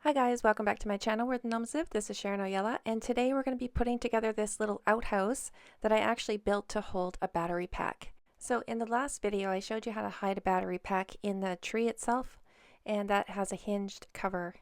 Hi guys, welcome back to my channel where the gnomes live. This is Sharon Oyella, and today we're going to be putting together this little outhouse that I actually built to hold a battery pack. So in the last video I showed you how to hide a battery pack in the tree itself, and that has a hinged cover.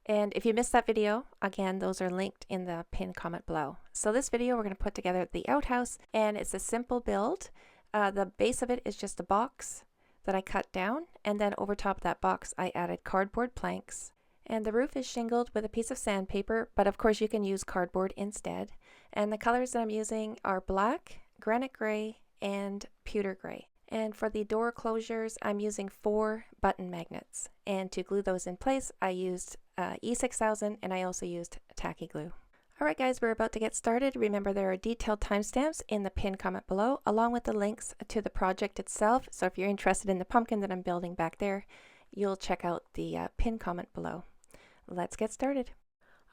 And if you missed that video, again, those are linked in the pinned comment below. So this video we're going to put together the outhouse, and it's a simple build. The base of it is just a box that I cut down, and then over top of that box I added cardboard planks. And the roof is shingled with a piece of sandpaper, but of course you can use cardboard instead. And the colors that I'm using are black, granite gray, and pewter gray. And for the door closures, I'm using 4 button magnets. And to glue those in place, I used E6000 and I also used tacky glue. Alright guys, we're about to get started. Remember there are detailed timestamps in the pinned comment below, along with the links to the project itself. So if you're interested in the pumpkin that I'm building back there, you'll check out the pinned comment below. Let's get started.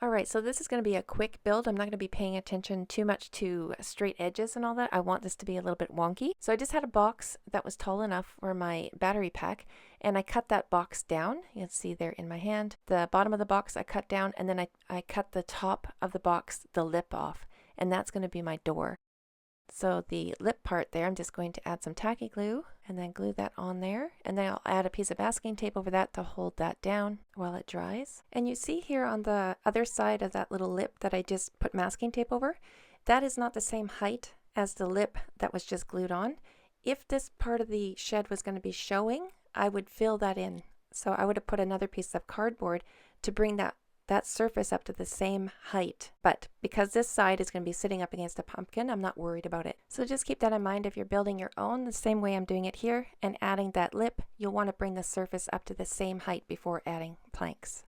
Alright, so this is going to be a quick build. I'm not going to be paying attention too much to straight edges and all that. I want this to be a little bit wonky. So I just had a box that was tall enough for my battery pack, and I cut that box down. You can see there in my hand. The bottom of the box I cut down, and then I cut the top of the box, the lip off, and that's going to be my door. So the lip part there, I'm just going to add some tacky glue and then glue that on there. And then I'll add a piece of masking tape over that to hold that down while it dries. And you see here on the other side of that little lip that I just put masking tape over, that is not the same height as the lip that was just glued on. If this part of the shed was going to be showing, I would fill that in. So I would have put another piece of cardboard to bring that surface up to the same height. But because this side is going to be sitting up against a pumpkin, I'm not worried about it. So just keep that in mind if you're building your own the same way I'm doing it here and adding that lip. You'll want to bring the surface up to the same height before adding planks.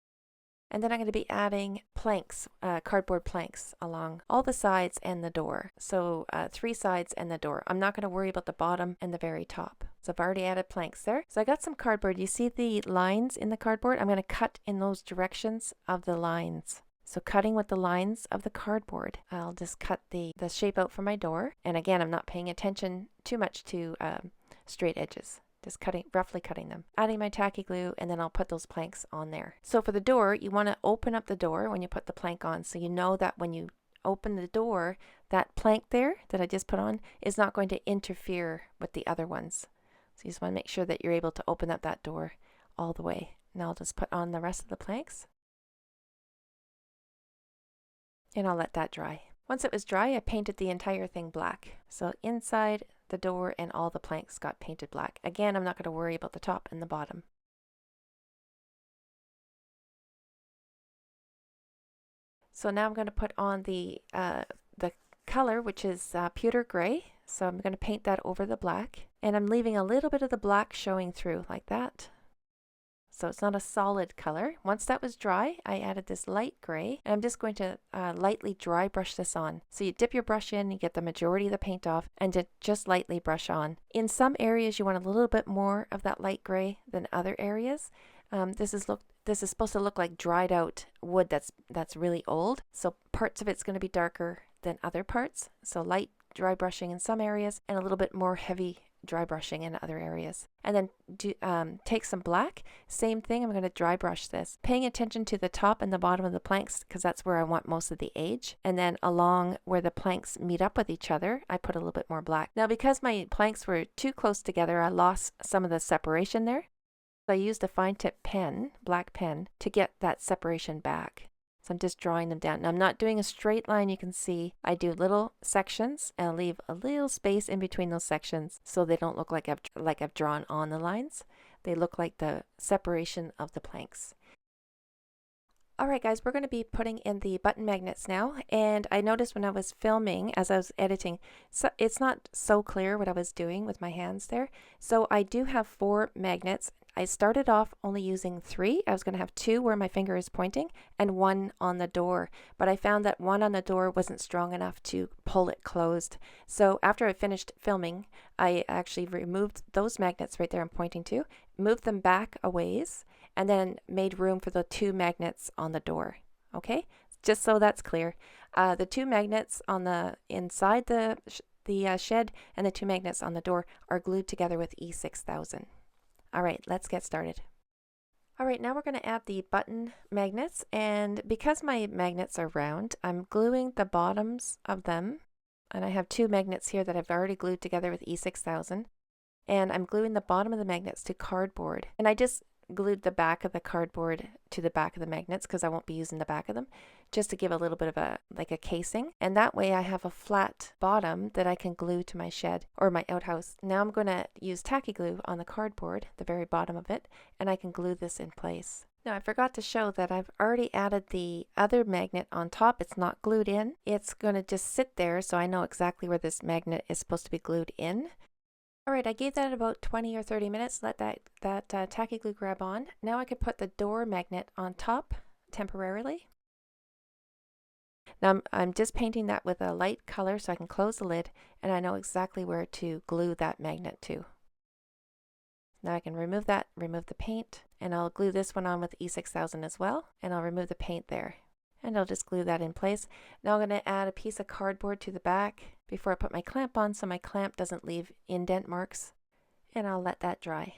And then I'm going to be adding planks, cardboard planks along all the sides and the door. So 3 sides and the door. I'm not going to worry about the bottom and the very top. So I've already added planks there. So I got some cardboard. You see the lines in the cardboard? I'm going to cut in those directions of the lines. So cutting with the lines of the cardboard. I'll just cut the shape out for my door. And again, I'm not paying attention too much to straight edges. Just roughly cutting them. Adding my tacky glue, and then I'll put those planks on there. So for the door, you want to open up the door when you put the plank on, so you know that when you open the door, that plank there that I just put on is not going to interfere with the other ones. So you just want to make sure that you're able to open up that door all the way. Now I'll just put on the rest of the planks. And I'll let that dry. Once it was dry, I painted the entire thing black. So inside the door and all the planks got painted black. Again, I'm not going to worry about the top and the bottom. So now I'm going to put on the color, which is pewter gray. So I'm going to paint that over the black, and I'm leaving a little bit of the black showing through like that. So it's not a solid color. Once that was dry, I added this light gray, and I'm just going to lightly dry brush this on. So you dip your brush in, you get the majority of the paint off, and just lightly brush on. In some areas, you want a little bit more of that light gray than other areas. This is supposed to look like dried out wood that's really old. So parts of it's going to be darker than other parts. So light dry brushing in some areas, and a little bit more heavy dry brushing in other areas. And then take some black. Same thing, I'm going to dry brush this, paying attention to the top and the bottom of the planks because that's where I want most of the age. And then along where the planks meet up with each other, I put a little bit more black. Now because my planks were too close together, I lost some of the separation there. I used a fine tip pen, black pen, to get that separation back. So I'm just drawing them down. Now I'm not doing a straight line, you can see. I do little sections and I'll leave a little space in between those sections so they don't look like I've drawn on the lines. They look like the separation of the planks. Alright guys, we're going to be putting in the button magnets now, and I noticed when I was filming, as I was editing, so it's not so clear what I was doing with my hands there. So I do have 4 magnets. I started off only using 3. I was going to have 2 where my finger is pointing and 1 on the door, but I found that 1 on the door wasn't strong enough to pull it closed. So after I finished filming, I actually removed those magnets right there I'm pointing to, moved them back a ways, and then made room for the 2 magnets on the door. Okay, just so that's clear. The 2 magnets on the inside the shed and the 2 magnets on the door are glued together with E6000. All right, let's get started. Alright, now we're going to add the button magnets, and because my magnets are round, I'm gluing the bottoms of them, and I have two magnets here that I've already glued together with E6000, and I'm gluing the bottom of the magnets to cardboard. And I just glued the back of the cardboard to the back of the magnets because I won't be using the back of them, just to give a little bit of a casing, and that way I have a flat bottom that I can glue to my shed or my outhouse. Now I'm going to use tacky glue on the cardboard, the very bottom of it, and I can glue this in place. Now I forgot to show that I've already added the other magnet on top. It's not glued in. It's going to just sit there so I know exactly where this magnet is supposed to be glued in. Alright, I gave that about 20 or 30 minutes, let that tacky glue grab on. Now I could put the door magnet on top temporarily. Now I'm just painting that with a light color so I can close the lid, and I know exactly where to glue that magnet to. Now I can remove that, remove the paint, and I'll glue this one on with E6000 as well, and I'll remove the paint there. And I'll just glue that in place. Now I'm going to add a piece of cardboard to the back before I put my clamp on so my clamp doesn't leave indent marks, and I'll let that dry.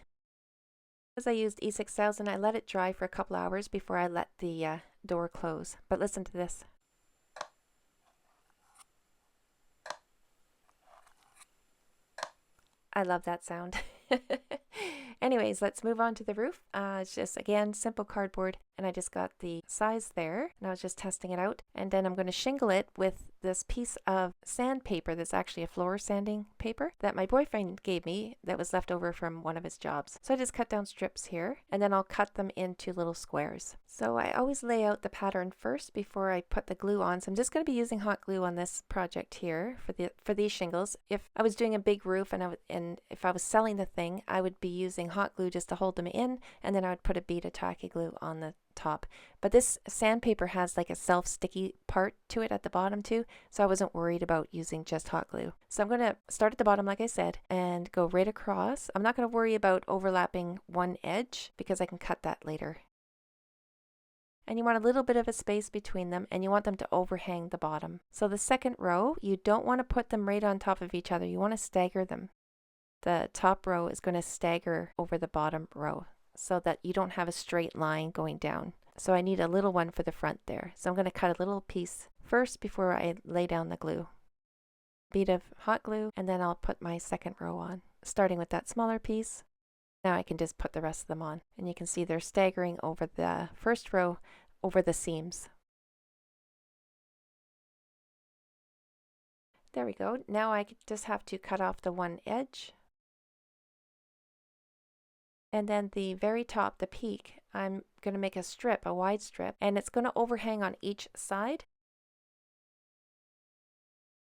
As I used E6000, I let it dry for a couple hours before I let the door close. But listen to this. I love that sound. Anyways, let's move on to the roof. It's just, again, simple cardboard, and I just got the size there, and I was just testing it out. And then I'm going to shingle it with this piece of sandpaper that's actually a floor sanding paper that my boyfriend gave me that was left over from one of his jobs. So I just cut down strips here, and then I'll cut them into little squares. So I always lay out the pattern first before I put the glue on. So I'm just going to be using hot glue on this project here for these shingles. If I was doing a big roof and if I was selling the thing, I would be using hot glue just to hold them in, and then I would put a bead of tacky glue on the top. But this sandpaper has like a self-sticky part to it at the bottom too, so I wasn't worried about using just hot glue. So I'm going to start at the bottom like I said and go right across. I'm not going to worry about overlapping one edge because I can cut that later. And you want a little bit of a space between them, and you want them to overhang the bottom. So the second row, you don't want to put them right on top of each other. You want to stagger them. The top row is going to stagger over the bottom row so that you don't have a straight line going down. So I need a little one for the front there. So I'm going to cut a little piece first before I lay down the glue. Bead of hot glue, and then I'll put my second row on, starting with that smaller piece. Now I can just put the rest of them on, and you can see they're staggering over the first row over the seams. There we go. Now I just have to cut off the one edge. And then the very top, the peak, I'm going to make a strip, a wide strip, and it's going to overhang on each side.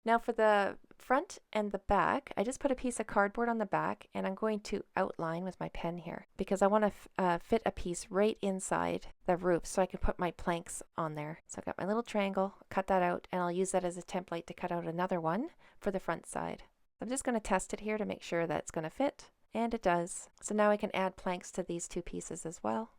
Now for the front and the back, I just put a piece of cardboard on the back, and I'm going to outline with my pen here because I want to fit a piece right inside the roof so I can put my planks on there. So I've got my little triangle, cut that out, and I'll use that as a template to cut out another one for the front side. I'm just going to test it here to make sure that it's going to fit. And it does. So now I can add planks to these two pieces as well.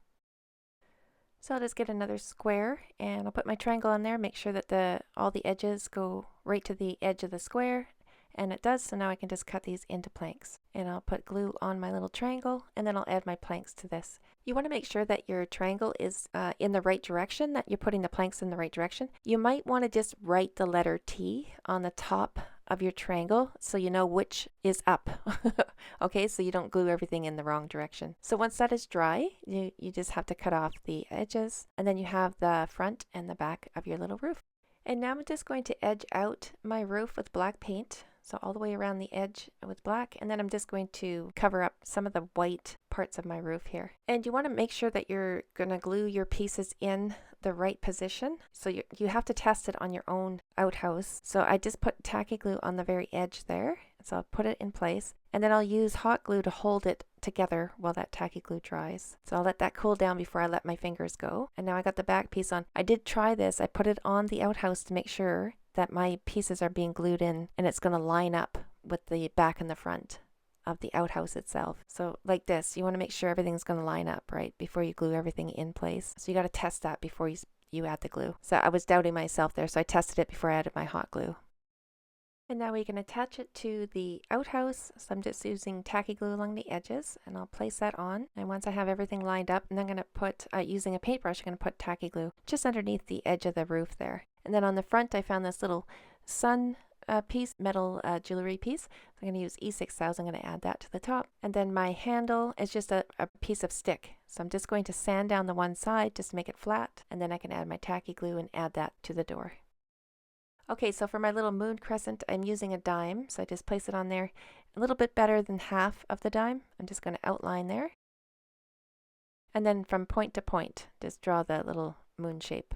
So I'll just get another square, and I'll put my triangle on there, make sure that all the edges go right to the edge of the square, and it does. So now I can just cut these into planks, and I'll put glue on my little triangle, and then I'll add my planks to this. You want to make sure that your triangle is in the right direction, that you're putting the planks in the right direction. You might want to just write the letter T on the top of your triangle so you know which is up. Okay, so you don't glue everything in the wrong direction. So once that is dry, you just have to cut off the edges, and then you have the front and the back of your little roof. And now I'm just going to edge out my roof with black paint, so all the way around the edge with black, and then I'm just going to cover up some of the white parts of my roof here. And you want to make sure that you're going to glue your pieces in the right position. So you have to test it on your own outhouse. So I just put tacky glue on the very edge there. So I'll put it in place, and then I'll use hot glue to hold it together while that tacky glue dries. So I'll let that cool down before I let my fingers go. And now I got the back piece on. I did try this. I put it on the outhouse to make sure that my pieces are being glued in and it's going to line up with the back and the front of the outhouse itself. So like this, you want to make sure everything's going to line up right before you glue everything in place. So you got to test that before you add the glue. So I was doubting myself there, so I tested it before I added my hot glue. And now we can attach it to the outhouse. So I'm just using tacky glue along the edges, and I'll place that on. And once I have everything lined up, and I'm going to put, using a paintbrush, I'm going to put tacky glue just underneath the edge of the roof there. And then on the front, I found this little sun piece, metal jewelry piece. So I'm going to use E6000. I'm going to add that to the top. And then my handle is just a piece of stick. So I'm just going to sand down the one side just to make it flat. And then I can add my tacky glue and add that to the door. Okay, so for my little moon crescent, I'm using a dime. So I just place it on there a little bit better than half of the dime. I'm just going to outline there. And then from point to point, just draw the little moon shape.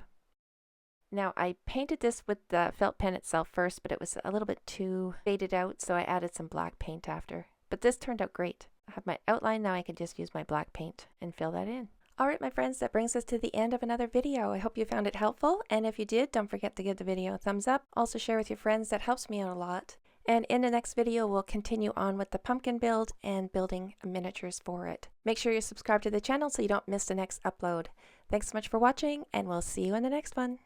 Now I painted this with the felt pen itself first, but it was a little bit too faded out, so I added some black paint after. But this turned out great. I have my outline, now I can just use my black paint and fill that in. Alright my friends, that brings us to the end of another video. I hope you found it helpful, and if you did, don't forget to give the video a thumbs up. Also share with your friends, that helps me out a lot. And in the next video, we'll continue on with the pumpkin build and building miniatures for it. Make sure you're subscribed to the channel so you don't miss the next upload. Thanks so much for watching, and we'll see you in the next one.